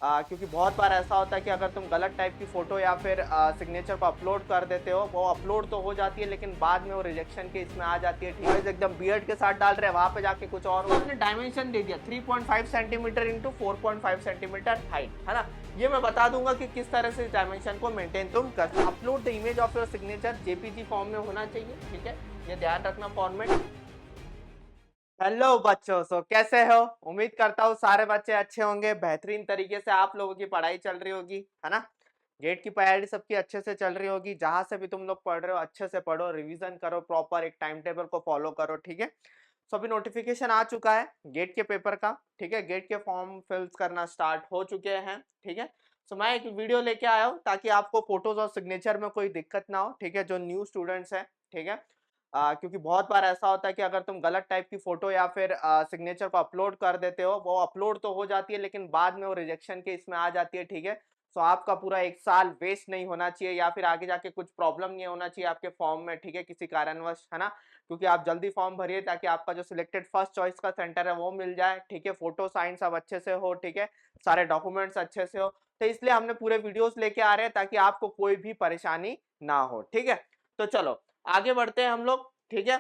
क्योंकि बहुत बार ऐसा होता है कि अगर तुम गलत टाइप की फोटो या फिर सिग्नेचर को अपलोड कर देते हो, वो अपलोड तो हो जाती है लेकिन बाद में वो रिजेक्शन के इसमें आ जाती है। ठीक है, एकदम बियर्ड के साथ डाल रहे हैं, वहां पे जाके कुछ और उसने डायमेंशन दे दिया 3.5 सेंटीमीटर इंटू 4.5 सेंटीमीटर हाइट, है ना। ये मैं बता दूंगा कि किस तरह से इस डायमेंशन को मेंटेन तुम कर सकते। Upload the image of your signature JPG form में होना चाहिए। ठीक है, ये ध्यान रखना फॉर्मेट। हेलो बच्चों, कैसे हो? उम्मीद करता हूँ सारे बच्चे अच्छे होंगे, बेहतरीन तरीके से आप लोगों की पढ़ाई चल रही होगी, है ना। गेट की तैयारी सबकी अच्छे से चल रही होगी। जहां से भी तुम लोग पढ़ रहे हो अच्छे से पढ़ो, रिवीजन करो, प्रॉपर एक टाइम टेबल को फॉलो करो। ठीक है, सो अभी नोटिफिकेशन आ चुका है गेट के पेपर का। ठीक है, गेट के फॉर्म फिल्स करना स्टार्ट हो चुके हैं। ठीक है, सो मैं एक वीडियो लेके आया हूँ ताकि आपको फोटोज और सिग्नेचर में कोई दिक्कत ना हो। ठीक है, जो न्यू स्टूडेंट्स हैं, ठीक है, क्योंकि बहुत बार ऐसा होता है कि अगर तुम गलत टाइप की फोटो या फिर सिग्नेचर को अपलोड कर देते हो, वो अपलोड तो हो जाती है लेकिन बाद में वो रिजेक्शन के इसमें आ जाती है। ठीक है, सो आपका पूरा एक साल वेस्ट नहीं होना चाहिए या फिर आगे जाके कुछ प्रॉब्लम नहीं होना चाहिए आपके फॉर्म में। ठीक है, किसी कारणवश, है ना। क्योंकि आप जल्दी फॉर्म भरिए ताकि आपका जो सिलेक्टेड फर्स्ट चॉइस का सेंटर है वो मिल जाए। ठीक है, फोटो साइन सब अच्छे से हो, ठीक है, सारे डॉक्यूमेंट्स अच्छे से हो। तो इसलिए हमने पूरे वीडियोस लेके आ रहे हैं ताकि आपको कोई भी परेशानी ना हो। ठीक है, तो चलो आगे बढ़ते हैं हम लोग। ठीक है,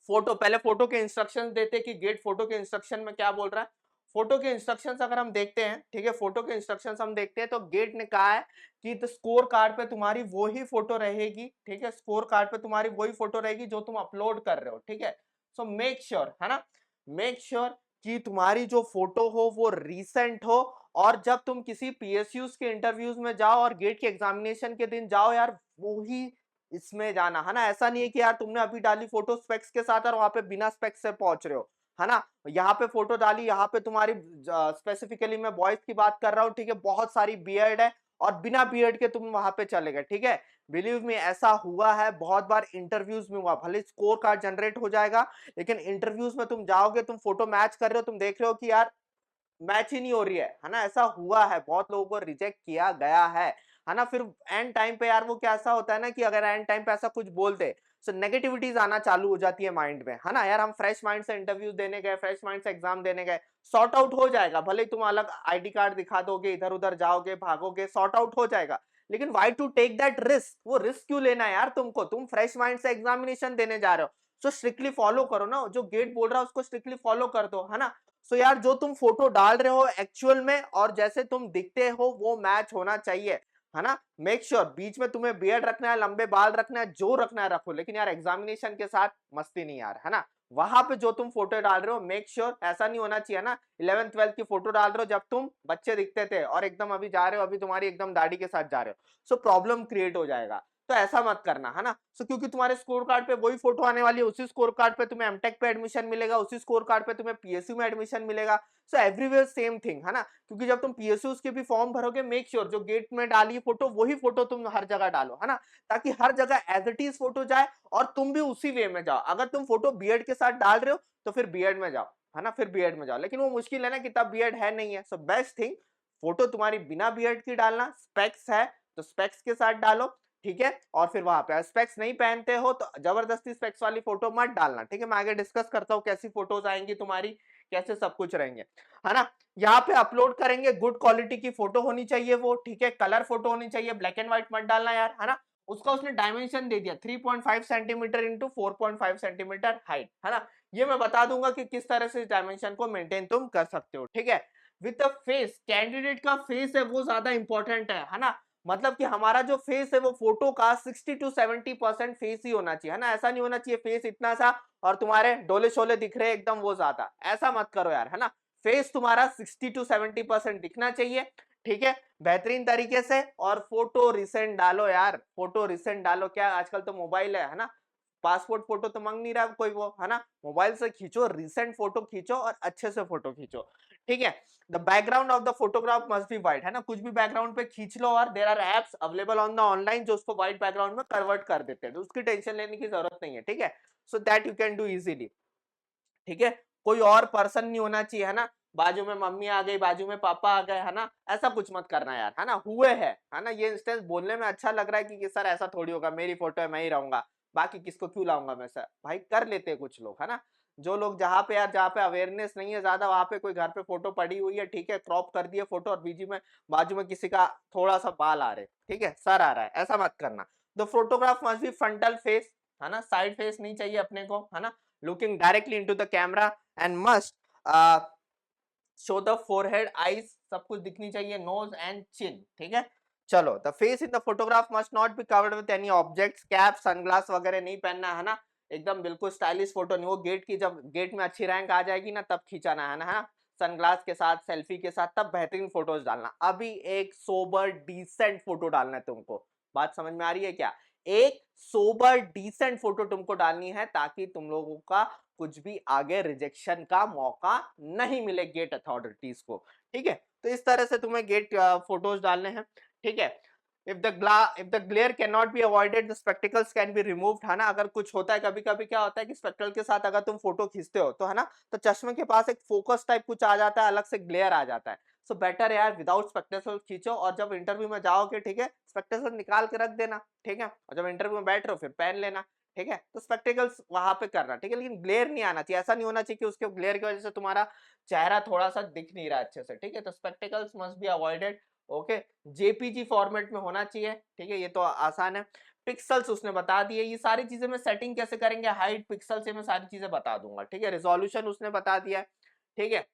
फोटो, पहले फोटो के इंस्ट्रक्शंस देते हैं कि गेट फोटो के इंस्ट्रक्शन में क्या बोल रहा है। फोटो के इंस्ट्रक्शंस अगर हम देखते हैं, ठीक है, फोटो के इंस्ट्रक्शंस हम देखते हैं तो गेट ने कहा है कि तो स्कोर कार्ड पे तुम्हारी वही फोटो रहेगी। ठीक है, स्कोर कार्ड पे तुम्हारी वही फोटो रहेगी जो तुम अपलोड कर रहे हो। ठीक है, सो मेक श्योर, है ना, मेक श्योर कि तुम्हारी जो फोटो हो वो रिसेंट हो। और जब तुम किसी पीएसयूज के इंटरव्यूज में जाओ और गेट के एग्जामिनेशन के दिन जाओ यार, वो ही इसमें जाना, है ना। ऐसा नहीं है कि यार तुमने अभी डाली फोटो स्पेक्स के साथ और वहां पे बिना स्पेक्स से पहुंच रहे हो, है ना। यहाँ पे फोटो डाली, यहाँ पे तुम्हारी स्पेसिफिकली मैं बॉयज की बात कर रहा हूँ। ठीक है, बहुत सारी बियर्ड है और बिना बियर्ड के तुम वहां पे चले गए। ठीक है, बिलीव मी ऐसा हुआ है बहुत बार, इंटरव्यूज में हुआ। भले स्कोर कार्ड जनरेट हो जाएगा लेकिन इंटरव्यूज में तुम जाओगे, तुम फोटो मैच कर रहे हो, तुम देख रहे हो कि यार मैच ही नहीं हो रही है ना। ऐसा हुआ है, बहुत लोगों को रिजेक्ट किया गया है ना। फिर एंड टाइम पे यार वो क्या ऐसा होता है ना कि अगर एंड टाइम पे ऐसा कुछ बोल दे तो नेगेटिविटीज आना चालू हो जाती है माइंड में, है ना। यार हम फ्रेश माइंड से इंटरव्यू देने गए, फ्रेश माइंड से एग्जाम देने गए, सॉर्ट आउट हो जाएगा। भले तुम अलग आईडी कार्ड दिखा दोगे, इधर उधर जाओगे, भागोगे, सॉर्ट आउट हो जाएगा। लेकिन why to take that risk? वो रिस्क क्यों लेना है यार तुमको? तुम फ्रेश माइंड से एग्जामिनेशन देने जा रहे हो, सो स्ट्रिक्टली फॉलो करो ना, जो गेट बोल रहा है उसको स्ट्रिक्टली फॉलो कर दो, है ना। सो यार जो तुम फोटो डाल रहे हो एक्चुअल में और जैसे तुम दिखते हो वो मैच होना चाहिए, है ना। मेक श्योर बीच में तुम्हें बियर्ड रखना है, लंबे बाल रखना है, जो रखना है रखो, लेकिन यार एग्जामिनेशन के साथ मस्ती नहीं यार, है ना। वहां पे जो तुम फोटो डाल रहे हो मेक श्योर ऐसा नहीं होना चाहिए ना 11th 12th की फोटो डाल रहे हो जब तुम बच्चे दिखते थे और एकदम अभी जा रहे हो, अभी तुम्हारी एकदम दाढ़ी के साथ जा रहे हो, सो प्रॉब्लम क्रिएट हो जाएगा। तो ऐसा मत करना, है ना। सो क्योंकि तुम्हारे स्कोर कार्ड पे वही फोटो आने वाली है, उसी स्कोर कार्ड पे तुम्हें एमटेक पे एडमिशन मिलेगा, उसी स्कोर कार्ड पे तुम्हें पीएसयू में एडमिशन मिलेगा। सो एवरीवेयर सेम थिंग, है ना। क्योंकि जब तुम पीएसयू के भी फॉर्म भरोगे मेक श्योर जो गेट में डाली फोटो वही फोटो तुम हर जगह डालो, है ना, ताकि हर जगह एज इट इज फोटो जाए और तुम भी उसी वे में जाओ। अगर तुम फोटो बीएड के साथ डाल रहे हो तो फिर बीएड में जाओ, है ना, फिर बीएड में जाओ। लेकिन वो मुश्किल है ना कि तब बीएड है नहीं है। सो बेस्ट थिंग फोटो तुम्हारी बिना बीएड की डालना, स्पेक्स है तो स्पेक्स के साथ डालो। ठीक है, और फिर वहां पे स्पेक्स नहीं पहनते हो तो जबरदस्ती स्पेक्स वाली फोटो मत डालना। ठीक है, मैं आगे डिस्कस करता हूँ कैसी फोटोज आएंगी तुम्हारी, कैसे सब कुछ रहेंगे, है ना। यहाँ पे अपलोड करेंगे, गुड क्वालिटी की फोटो होनी चाहिए वो। ठीक है, कलर फोटो होनी चाहिए, ब्लैक एंड व्हाइट मत डालना यार, है ना। उसका उसने डायमेंशन दे दिया 3.5 सेंटीमीटर इंटू 4.5 सेंटीमीटर हाइट, है ना। ये मैं बता दूंगा कि किस तरह से इस डायमेंशन को मेंटेन तुम कर सकते हो। ठीक है, विद द फेस, कैंडिडेट का फेस है वो ज्यादा इंपॉर्टेंट है ना। मतलब कि हमारा जो फेस है वो फोटो का 60 टू 70% फेस ही होना चाहिए, है ना। ऐसा नहीं होना चाहिए फेस इतना सा और तुम्हारे डोले शोले दिख रहे एकदम वो ज्यादा, ऐसा मत करो यार, है ना। फेस तुम्हारा 60 to 70% दिखना चाहिए। ठीक है, बेहतरीन तरीके से। और फोटो रिसेंट डालो यार, फोटो रिसेंट डालो। क्या आजकल तो मोबाइल है ना, पासपोर्ट फोटो तो मांग नहीं रहा कोई वो, है ना। मोबाइल से खींचो, रिसेंट फोटो खींचो और अच्छे से फोटो खींचो। ठीक है, the background of the photograph must be white, है ना। कुछ भी बैकग्राउंड पे खींच लो और there are apps available on the online जो उसको व्हाइट बैकग्राउंड में कन्वर्ट कर देते हैं, तो उसकी टेंशन लेने की जरूरत नहीं है। ठीक है, so that you can do easily. ठीक है, कोई और पर्सन नहीं होना चाहिए, है ना। बाजू में मम्मी आ गई, बाजू में पापा आ गए, है ना, ऐसा कुछ मत करना यार, है ना। हुए है ना। ये इंस्टेंस बोलने में अच्छा लग रहा है कि सर ऐसा थोड़ी होगा, मेरी फोटो है मैं ही रहूंगा, बाकी किसको क्यों लाऊंगा मैं, सर भाई कर लेते हैं कुछ लोग, है ना। जो लोग जहाँ पे यार, जहाँ पे अवेयरनेस नहीं है ज्यादा, वहां पे कोई घर पे फोटो पड़ी हुई है, ठीक है, क्रॉप कर दिए फोटो और बीजी में बाजू में किसी का थोड़ा सा बाल आ रहे, ठीक है, सर आ रहा है, ऐसा मत करना। The photograph must B frontal face, है ना, साइड फेस नहीं चाहिए अपने को, है ना, looking directly into the camera and must show the forehead, eyes सब कुछ दिखनी चाहिए, नोज एंड चिन, ठीक है। चलो, the face in the photograph must not be covered with any objects, cap sunglass वगैरह नहीं पहनना, है ना, एकदम बिल्कुल स्टाइलिश फोटो नहीं, वो गेट की जब गेट में अच्छी रैंक आ जाएगी ना तब खींचाना, है ना, सनग्लास के साथ सेल्फी के साथ तब बेहतरीन फोटोज डालना। अभी एक सोबर डिसेंट फोटो डालना है तुमको, बात समझ में आ रही है क्या? एक सोबर डिसेंट फोटो तुमको डालनी है ताकि तुम लोगों का कुछ भी आगे रिजेक्शन का मौका नहीं मिले गेट अथॉरिटीज को, ठीक है। तो इस तरह से तुम्हें गेट फोटोज डालने हैं, ठीक है। if the glare cannot be avoided, the spectacles can be removed, है ना। अगर कुछ होता है, कभी कभी क्या होता है कि स्पेक्टकल के साथ अगर तुम फोटो खींचते हो तो, है ना, तो चश्मे के पास एक फोकस टाइप कुछ आ जाता है, अलग से ग्लेयर आ जाता है। सो बेटर यार विदाउट स्पेक्टेकल्स खींचो, और जब इंटरव्यू में जाओगे, ठीक है, स्पेक्टेकल्स निकाल के रख देना, ठीक है, और जब इंटरव्यू में बैठ रहे हो फिर पहन लेना, ठीक है। तो स्पेक्टेकल्स वहां पे करना, ठीक है, लेकिन ग्लेयर नहीं आना चाहिए, ऐसा नहीं होना चाहिए कि उसके ग्लेयर की वजह से तुम्हारा चेहरा थोड़ा सा दिख नहीं रहा अच्छे से, ठीक है। तो spectacles must be avoided, okay. JPG format में होना चाहिए, ठीक है, ये तो आसान है। पिक्सल्स उसने बता दिए, ये सारी चीजें मैं सेटिंग कैसे करेंगे, हाइट पिक्सल से मैं सारी चीजें बता दूंगा, ठीक है। रिजोल्यूशन उसने बता दिया, ठीक है,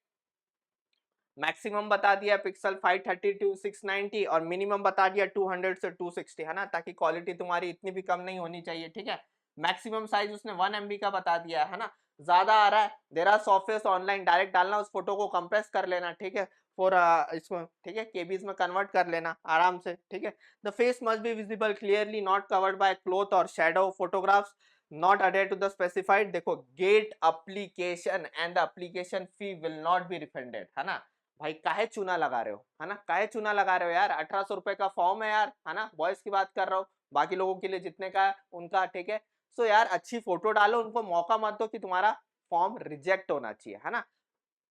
मैक्सिमम बता दिया पिक्सल 530 टू 690 और मिनिमम बता दिया 200 से 260, है ना, ताकि क्वालिटी तुम्हारी इतनी भी कम नहीं होनी चाहिए, ठीक है। मैक्सिमम साइज उसने 1 MB का बता दिया है ना, ज्यादा आ रहा है there are software online, direct डालना, उस फोटो को कंप्रेस कर लेना, ठीक है, फॉर इसको, ठीक है, केबीज में कन्वर्ट कर लेना आराम से, ठीक है। The face must be visible clearly, not covered by cloth or shadow, photographs not adhere to the specified, देखो get application and the application fee will not be refunded, है ना। भाई काहे चूना लगा रहे हो, है ना, काहे चूना लगा रहे हो यार, 1800 रुपए का फॉर्म है यार, है ना, बॉयज की बात कर रहा हूँ, बाकी लोगों के लिए जितने का है उनका, ठीक है। सो यार अच्छी फोटो डालो, उनको मौका मत दो कि तुम्हारा फॉर्म रिजेक्ट होना चाहिए, है ना।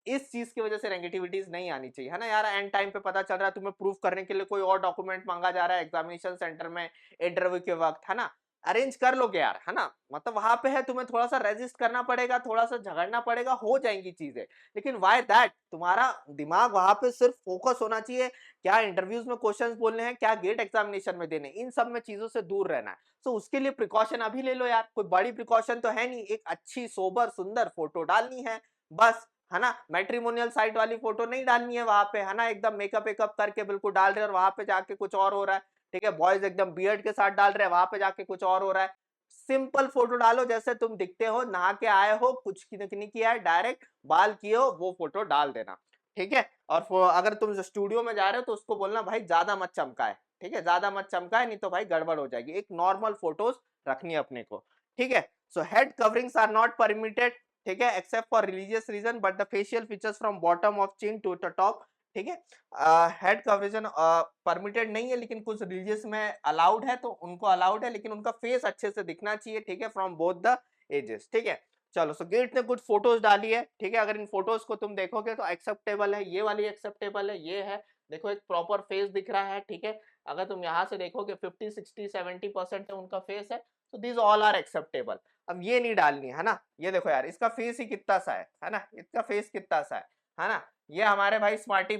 इस चीज की वजह से नेगेटिविटीज नहीं आनी चाहिए, है ना यार। एंड टाइम पे पता चल रहा है तुम्हें प्रूफ करने के लिए कोई और डॉक्यूमेंट मांगा जा रहा है एग्जामिनेशन सेंटर में, इंटरव्यू के वक्त, है ना, अरेंज कर लोगे यार, है ना। मतलब वहां पे है, तुम्हें थोड़ा सा रेजिस्ट करना पड़ेगा, थोड़ा सा झगड़ना पड़ेगा, हो जाएंगी चीजें, लेकिन वाई दैट तुम्हारा दिमाग वहां पे सिर्फ फोकस होना चाहिए, क्या इंटरव्यूज में क्वेश्चंस बोलने हैं, क्या गेट एग्जामिनेशन में देने, इन सब में चीजों से दूर रहना है। सो उसके लिए प्रिकॉशन अभी ले लो यार, कोई बड़ी प्रिकॉशन तो है नहीं, एक अच्छी सोबर सुंदर फोटो डालनी है बस, है ना। मैट्रिमोनियल साइट वाली फोटो नहीं डालनी है वहां पे, है ना, एकदम मेकअप वेकअप करके बिल्कुल डाल रहे हैं और वहां पे जाके कुछ और हो रहा है, ठीक है। बॉयज एकदम बियर्ड के साथ डाल रहे हैं, वहां पे जाके कुछ और हो रहा है। सिंपल फोटो डालो, जैसे तुम दिखते हो, नहा के आए हो, कुछ नहीं किया है, डायरेक्ट बाल किए हो, वो फोटो डाल देना, ठीक है। और अगर तुम स्टूडियो में जा रहे हो तो उसको बोलना भाई ज्यादा मत चमकाए, ठीक है, ज्यादा मत चमकाए, नहीं तो भाई गड़बड़ हो जाएगी, एक नॉर्मल फोटोज रखनी है अपने को, ठीक है। So head coverings are not permitted, ठीक है, except for religious reason, but the facial features from bottom of chin to the top, ठीक है। हेड कवरेजन परमिटेड नहीं है, लेकिन कुछ रिलीजियस में अलाउड है, तो उनको अलाउड है, लेकिन उनका फेस अच्छे से दिखना चाहिए, ठीक है, फ्रॉम बोथ द एजेस, ठीक है। चलो, सो गेट ने कुछ फोटोज डाली है, ठीक है, अगर इन फोटोज को तुम देखोगे तो एक्सेप्टेबल है, ये वाली एक्सेप्टेबल है, ये है, देखो एक प्रॉपर फेस दिख रहा है, ठीक है। अगर तुम यहाँ से देखोगे 50 60 70% है उनका फेस है, तो दीज ऑल आर एक्सेप्टेबल। अब ये नहीं डालनी है ना, ये देखो यार, इसका फेस ही कितना सा है ना, इसका फेस कितना सा है ना। ये हमारे भाई स्मार्टी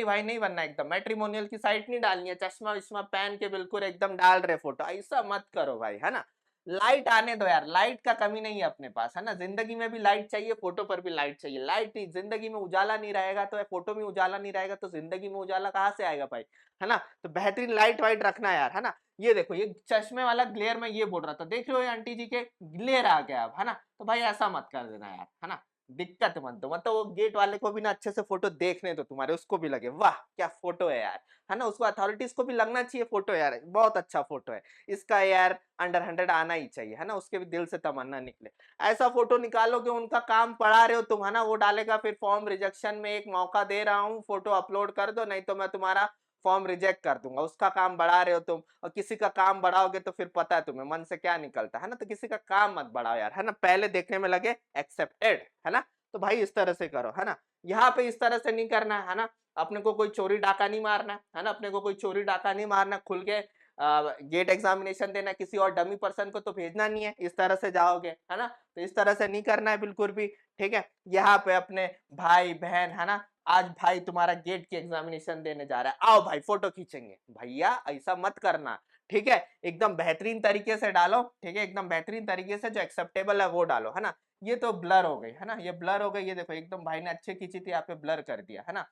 भाई नहीं बनना, एकदम मैट्रिमोनियल की साइट नहीं डालनी है, चश्मा विश्मा पहन के बिल्कुल एकदम डाल रहे फोटो, ऐसा मत करो भाई, है ना। लाइट आने दो यार, लाइट का कमी नहीं है अपने पास, है ना, जिंदगी में भी लाइट चाहिए, फोटो पर भी लाइट चाहिए, लाइट जिंदगी में उजाला नहीं रहेगा तो फोटो में उजाला नहीं रहेगा तो जिंदगी में उजाला कहाँ से आएगा भाई, है ना। तो बेहतरीन लाइट वाइट रखना यार, है ना। ये देखो, ये चश्मे वाला ग्लेयर में ये बोल रहा था, देख रहे हो ये आंटी जी के ग्लेयर आ गया अब, है ना। तो भाई ऐसा मत कर देना यार, है ना, दिक्कत मत दो, मतलब वो गेट वाले को भी ना अच्छे से फोटो देखने दो तुम्हारे, उसको भी लगे वाह क्या फोटो है यार, है ना, उसको अथॉरिटीज को भी लगना चाहिए फोटो यार बहुत अच्छा फोटो है इसका यार, अंडर 100 आना ही चाहिए, है ना, उसके भी दिल से तमन्ना निकले। ऐसा फोटो निकालोगे, उनका काम पढ़ा रहे हो तुम, है ना, वो डालेगा फिर फॉर्म रिजेक्शन में, एक मौका दे रहा हूँ, फोटो अपलोड कर दो नहीं तो मैं तुम्हारा फॉर्म रिजेक्ट कर दूंगा, उसका काम बढ़ा रहे हो तुम, और किसी का काम बढ़ाओगे तो फिर पता है तुम्हें मन से क्या निकलता है ना। तो किसी का काम मत बढ़ाओ यार, है ना, पहले देखने में लगे एक्सेप्टेड, है ना। तो भाई इस तरह से करो, है ना, यहाँ पे इस तरह से नहीं करना है ना, अपने को कोई चोरी डाका नहीं मारना है ना, अपने को कोई चोरी डाका नहीं मारना, खुल के गेट एग्जामिनेशन देना, किसी और डमी पर्सन को तो भेजना नहीं है, इस तरह से जाओगे, है ना। तो इस तरह से नहीं करना है बिल्कुल भी, ठीक है। यहाँ पे अपने भाई बहन, है ना, आज भाई तुम्हारा गेट की एग्जामिनेशन देने जा रहा है, आओ भाई फोटो खींचेंगे, भैया ऐसा मत करना, ठीक है। एकदम बेहतरीन तरीके से डालो, ठीक है, एकदम बेहतरीन तरीके से जो एक्सेप्टेबल है वो डालो, है ना। ये तो ब्लर हो गई, है ना, ये ब्लर हो गई, ये देखो एकदम भाई ने अच्छे खींची थी, यहाँ पे ब्लर कर दिया, है ना।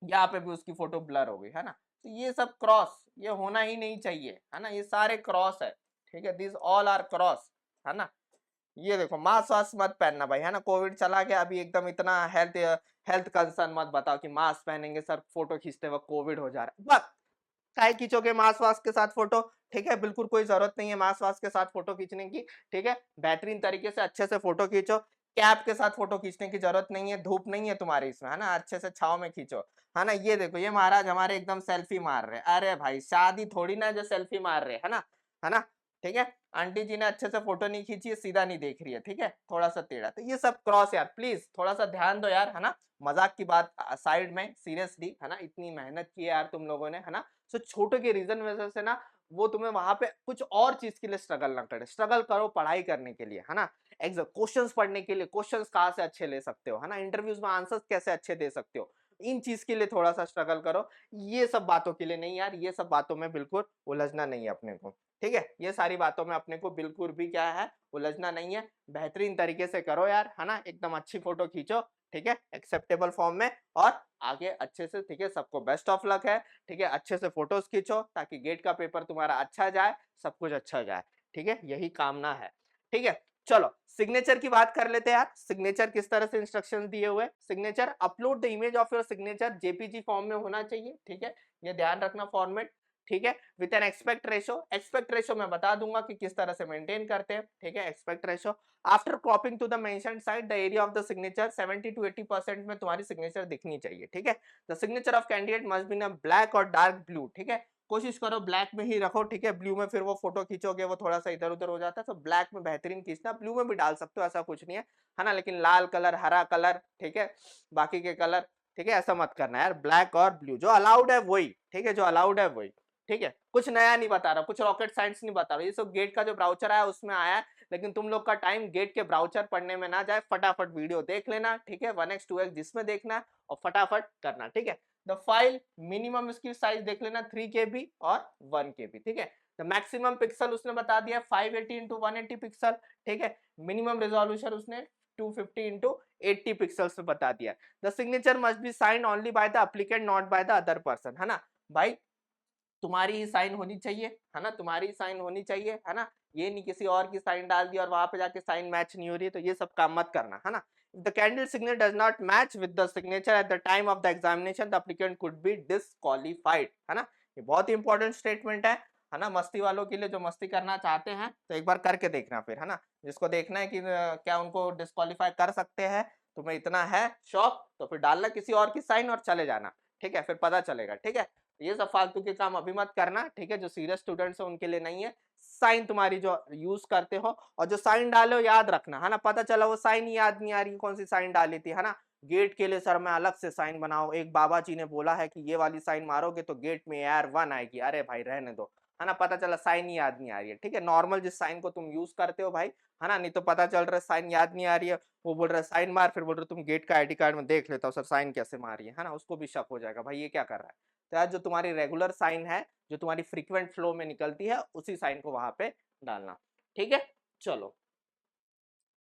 यहाँ पे भी उसकी फोटो ब्लर हो गई, है ना। तो ये सब क्रॉस, ये होना ही नहीं चाहिए, है ना, ये सारे क्रॉस है, ठीक है, दिस ऑल आर क्रॉस, है ना। ये देखो मास्क वास्क मत पहनना भाई, है ना, कोविड चला गया अभी, एकदम इतना हेल्थ हेल्थ कंसर्न मत बताओ कि मास्क पहनेंगे सर फोटो खींचते वक्त कोविड हो जा रहा है, बस काहे खींचोगे मास्क वास्क के साथ फोटो, ठीक है, बिल्कुल कोई जरूरत नहीं है मास्क वास्क के साथ फोटो खींचने की, ठीक है। बेहतरीन तरीके से अच्छे से फोटो खींचो, कैप के साथ फोटो खींचने की जरूरत नहीं है, धूप नहीं है तुम्हारे इसमें, है ना, अच्छे से छाव में खींचो, है ना। ये देखो ये महाराज हमारे एकदम सेल्फी मार रहे हैं, अरे भाई शादी थोड़ी ना जो सेल्फी मार रहे, है ना, है ना, ठीक है। आंटी जी ने अच्छे से फोटो नहीं खींची है, सीधा नहीं देख रही है, ठीक है, थोड़ा सा टेढ़ा, तो ये सब क्रॉस यार, प्लीज थोड़ा सा ध्यान दो यार, है ना। मजाक की बात साइड में, सीरियसली, है ना, इतनी मेहनत की है यार तुम लोगों ने, है ना। सो छोटे के रीजन वजह से ना वो तुम्हें वहां पे कुछ और चीज के लिए स्ट्रगल ना करे, स्ट्रगल करो पढ़ाई करने के लिए, है ना। एग्जाम क्वेश्चंस पढ़ने के लिए, क्वेश्चंस कहाँ से अच्छे ले सकते हो, है ना, इंटरव्यूज में आंसर्स कैसे अच्छे दे सकते हो, इन चीज के लिए थोड़ा सा स्ट्रगल करो। ये सब बातों के लिए नहीं यार, ये सब बातों में बिल्कुल उलझना नहीं है अपने को, ठीक है। ये सारी बातों में अपने को बिल्कुल भी क्या है, उलझना नहीं है, बेहतरीन तरीके से करो यार, है ना, एकदम अच्छी फोटो खींचो, ठीक है, एक्सेप्टेबल फॉर्म में, और आगे अच्छे से, ठीक है, सबको बेस्ट ऑफ लक है, ठीक है, अच्छे से फोटोज खींचो ताकि गेट का पेपर तुम्हारा अच्छा जाए, सब कुछ अच्छा जाए, ठीक है, यही कामना है, ठीक है। चलो सिग्नेचर की बात कर लेते हैं यार, सिग्नेचर किस तरह से इंस्ट्रक्शंस दिए हुए, signature upload the image of your signature JPG form में होना चाहिए, ठीक है, ये ध्यान रखना फॉर्मेट, ठीक है, विद एन एक्सपेक्ट रेशो मैं बता दूंगा कि किस तरह से मेंटेन करते हैं, ठीक है, aspect ratio. After cropping to the mentioned size the area of the signature 70 to 80% में तुम्हारी सिग्नेचर दिखनी चाहिए, ठीक है। The signature of candidate must be in black और डार्क ब्लू, ठीक है, कोशिश करो ब्लैक में ही रखो, ठीक है, ब्लू में फिर वो फोटो खींचोगे वो थोड़ा सा इधर उधर हो जाता है, तो ब्लैक में बेहतरीन खींचना, ब्लू में भी डाल सकते हो ऐसा कुछ नहीं है ना, लेकिन लाल कलर, हरा कलर, ठीक है, बाकी के कलर, ठीक है, ऐसा मत करना यार, ब्लैक और ब्लू जो अलाउड है वही, ठीक है, जो अलाउड है वही, ठीक है, कुछ नया नहीं बता रहा, कुछ रॉकेट साइंस नहीं बता रहा, ये सब गेट का जो ब्राउचर आया उसमें आया है, लेकिन तुम लोग का टाइम गेट के ब्राउचर पढ़ने में ना जाए, फटाफट वीडियो देख लेना, ठीक है, 1x 2x जिसमें देखना है और फटाफट करना, ठीक है। द फाइल मिनिमम इसकी साइज देख लेना 3 KB और 1 KB, ठीक है। द मैक्सिमम पिक्सल उसने बता दिया 580 इंटू 180 पिक्सल, ठीक है। मिनिमम रेजोल्यूशन उसने 250 इंटू 80 पिक्सल्स में बता दिया। The signature must be sign only by the applicant not by the other person, है ना भाई, तुम्हारी ही साइन होनी चाहिए, है ना, तुम्हारी ही साइन होनी चाहिए, है ना, ये नहीं किसी और की साइन डाल दी और वहां पे जाके साइन मैच नहीं हो रही है, तो ये सब काम मत करना, है ना। If the candidate signature does not match with the signature at the time of the examination, the applicant could be disqualified, है ना, ये बहुत ही इंपॉर्टेंट स्टेटमेंट है ना, मस्ती वालों के लिए, जो मस्ती करना चाहते हैं तो एक बार करके देखना फिर, है ना, जिसको देखना है कि क्या उनको डिस्qualify कर सकते हैं, तुम्हें इतना है शौक तो फिर डालना किसी और की साइन और चले जाना, ठीक है, फिर पता चलेगा, ठीक है। ये सब फालतू के काम अभी मत करना, ठीक है, जो सीरियस स्टूडेंट्स है उनके लिए नहीं है, साइन तुम्हारी जो यूज करते हो और जो साइन डाले हो याद रखना, है ना, पता चला वो साइन ही याद नहीं आ रही कौन सी साइन डाली थी, है ना। गेट के लिए सर मैं अलग से साइन बनाओ, एक बाबा जी ने बोला है कि ये वाली साइन मारोगे तो गेट में यार 1 आएगी, अरे भाई रहने दो, है ना, पता चला साइन ही याद नहीं आ रही है, ठीक है, नॉर्मल जिस साइन को तुम यूज करते हो भाई, है ना, नहीं तो पता चल रहा है साइन याद नहीं आ रही है, वो बोल रहा है साइन मार, फिर बोल रहे तुम गेट का आईडी कार्ड में देख लेता हूँ सर साइन कैसे मारी है ना, उसको भी शक हो जाएगा भाई ये क्या कर रहा है। तो यार जो तुम्हारी रेगुलर साइन है, जो तुम्हारी फ्रीक्वेंट फ्लो में निकलती है, उसी साइन को वहां पे डालना, ठीक है। चलो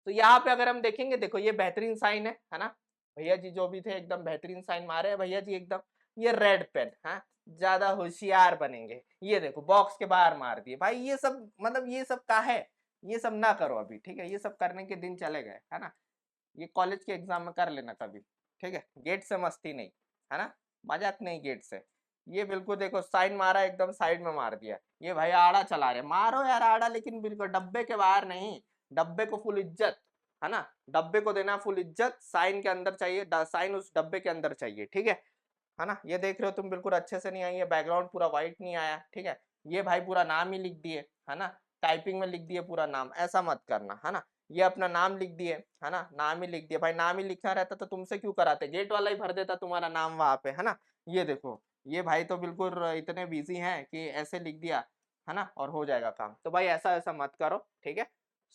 तो यहाँ पे अगर हम देखेंगे, देखो ये बेहतरीन साइन है ना, भैया जी जो भी थे एकदम बेहतरीन साइन मारे हैं भैया जी एकदम, ये रेड पेन है, ज्यादा होशियार बनेंगे, ये देखो बॉक्स के बाहर मार दिए भाई, ये सब मतलब ये सब का है, ये सब ना करो अभी, ठीक है, ये सब करने के दिन चले गए, है ना, ये कॉलेज के एग्जाम में कर लेना कभी, ठीक है, गेट से मस्ती नहीं, है ना, मजाक नहीं गेट से। ये बिल्कुल देखो साइन मारा एकदम साइड में मार दिया, ये भाई आड़ा चला रहे, मारो यार आड़ा, लेकिन बिल्कुल डब्बे के बाहर नहीं, डब्बे को फुल इज्जत, है ना, डब्बे को देना फुल इज्जत, साइन के अंदर चाहिए, साइन उस डब्बे के अंदर चाहिए, ठीक है ना। ये देख रहे हो तुम बिल्कुल अच्छे से नहीं आई है, बैकग्राउंड पूरा व्हाइट नहीं आया, ठीक है, ये भाई पूरा नाम ही लिख दिए, है ना, टाइपिंग में लिख दिए पूरा नाम, ऐसा मत करना, है ना, ये अपना नाम लिख दिए, है ना, नाम ही लिख दिया भाई, नाम ही लिखना रहता तो तुमसे क्यों कराते, गेट वाला ही भर देता तुम्हारा नाम वहां पे, है ना। ये देखो ये भाई तो बिल्कुल इतने बिजी हैं कि ऐसे लिख दिया, है ना, और हो जाएगा काम। तो भाई ऐसा ऐसा मत करो, ठीक है।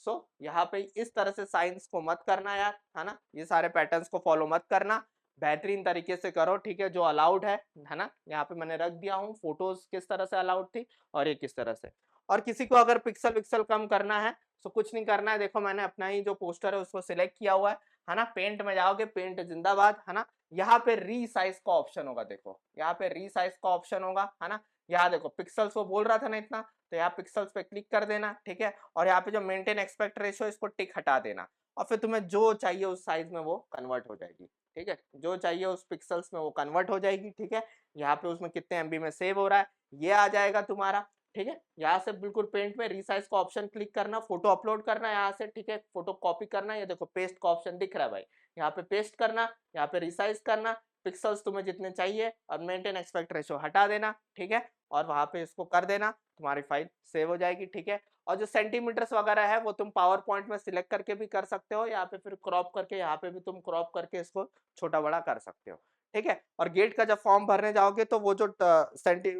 सो यहाँ पे इस तरह से साइंस को मत करना यार, है ना, ये सारे पैटर्न्स को फॉलो मत करना, बेहतरीन तरीके से करो, ठीक है। जो अलाउड है ना, यहाँ पे मैंने रख दिया हूँ फोटोज किस तरह से अलाउड थी और ये किस तरह से। और किसी को अगर पिक्सल विक्सल कम करना है तो कुछ नहीं करना है, देखो मैंने अपना ही जो पोस्टर है उसको सिलेक्ट किया हुआ है ना, पेंट में जाओगे, पेंट जिंदाबाद, है ना। यहाँ पे रीसाइज का ऑप्शन होगा, देखो यहाँ पे रीसाइज का ऑप्शन होगा, है ना। यहाँ देखो पिक्सल्स को बोल रहा था ना इतना, तो यहाँ पिक्सल्स पे क्लिक कर देना, ठीक है। और यहाँ पे जो मेंटेन एक्सपेक्ट रेशियो इसको टिक हटा देना, और फिर तुम्हें जो चाहिए उस साइज में वो कन्वर्ट हो जाएगी, ठीक है। जो चाहिए उस पिक्सल्स में वो कन्वर्ट हो जाएगी, ठीक है। यहाँ पे उसमें कितने एमबी में सेव हो रहा है ये आ जाएगा तुम्हारा, ठीक है। यहाँ से बिल्कुल पेंट में रीसाइज का ऑप्शन क्लिक करना, फोटो अपलोड करना यहाँ से, ठीक है। फोटो कॉपी करना, ये देखो पेस्ट का ऑप्शन दिख रहा है भाई, यहाँ पे पेस्ट करना, यहाँ पे रिसाइज करना, पिक्सल्स तुम्हें जितने चाहिए, और मेंटेन एक्सपेक्ट रेशियो हटा देना, ठीक है। और वहां पे इसको कर देना, तुम्हारी फाइल सेव हो जाएगी, ठीक है। और जो सेंटीमीटर्स वगैरह है वो तुम पावर पॉइंट में सिलेक्ट करके भी कर सकते हो, यहाँ पे फिर क्रॉप करके, यहाँ पे भी तुम क्रॉप करके इसको छोटा बड़ा कर सकते हो, ठीक है। और गेट का जब फॉर्म भरने जाओगे तो वो जो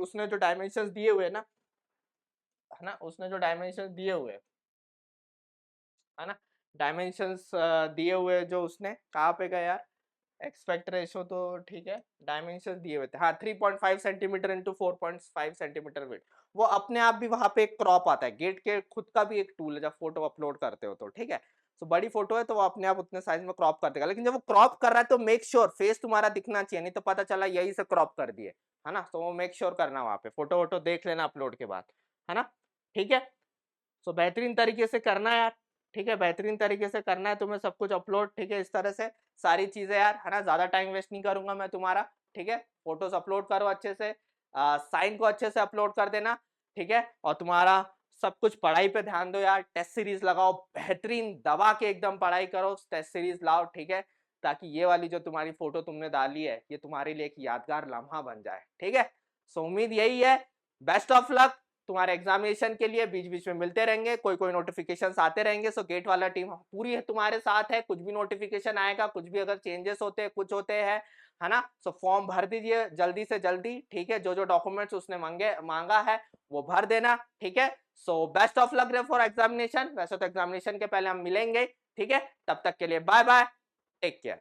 उसने जो डायमेंशन दिए हुए ना, है ना, उसने जो डायमेंशन दिए हुए, है ना, डायमेंशंस दिए हुए जो उसने कहाँ पे गया यार, एक्सपेक्ट रेशो तो ठीक है, डायमेंशन दिए हुए थे, हाँ 3.5 सेंटीमीटर इंटू 4.5 सेंटीमीटर विड्थ, वो अपने आप भी वहां पे एक क्रॉप आता है, गेट के खुद का भी एक टूल है जब फोटो अपलोड करते हो तो, ठीक है। तो बड़ी फोटो है तो वो अपने आप उतने साइज में क्रॉप कर देगा, लेकिन जब वो क्रॉप कर रहा है तो मेक श्योर फेस तुम्हारा दिखना चाहिए, नहीं तो पता चला यही से क्रॉप कर दिए, है ना। तो वो मेक श्योर करना, वहां पे फोटो वोटो देख लेना अपलोड के बाद, है ना, ठीक है। सो बेहतरीन तरीके से करना है यार, ठीक है, बेहतरीन तरीके से करना है तुम्हें सब कुछ अपलोड, ठीक है, इस तरह से सारी चीजें यार, है ना। ज्यादा टाइम वेस्ट नहीं करूंगा मैं तुम्हारा, ठीक है। फोटोज अपलोड करो अच्छे से, साइन को अच्छे से अपलोड कर देना, ठीक है। और तुम्हारा सब कुछ पढ़ाई पे ध्यान दो यार, टेस्ट सीरीज लगाओ, बेहतरीन दबा के एकदम पढ़ाई करो, टेस्ट सीरीज लाओ, ठीक है। ताकि ये वाली जो तुम्हारी फोटो तुमने डाली है ये तुम्हारे लिए एक यादगार लम्हा बन जाए, ठीक है। सो उम्मीद यही है, बेस्ट ऑफ लक तुम्हारे एग्जामिनेशन के लिए, बीच बीच में मिलते रहेंगे, कोई कोई नोटिफिकेशंस आते रहेंगे। सो गेट वाला टीम पूरी है तुम्हारे साथ है, कुछ भी नोटिफिकेशन आएगा, कुछ भी अगर चेंजेस होते हैं, कुछ होते हैं, है ना, सो फॉर्म भर दीजिए जल्दी से जल्दी, ठीक है। जो जो डॉक्यूमेंट्स उसने मांगा है वो भर देना, ठीक है। So best of luck for examination, वैसे तो एग्जामिनेशन के पहले हम मिलेंगे, ठीक है। तब तक के लिए बाय बाय, टेक केयर।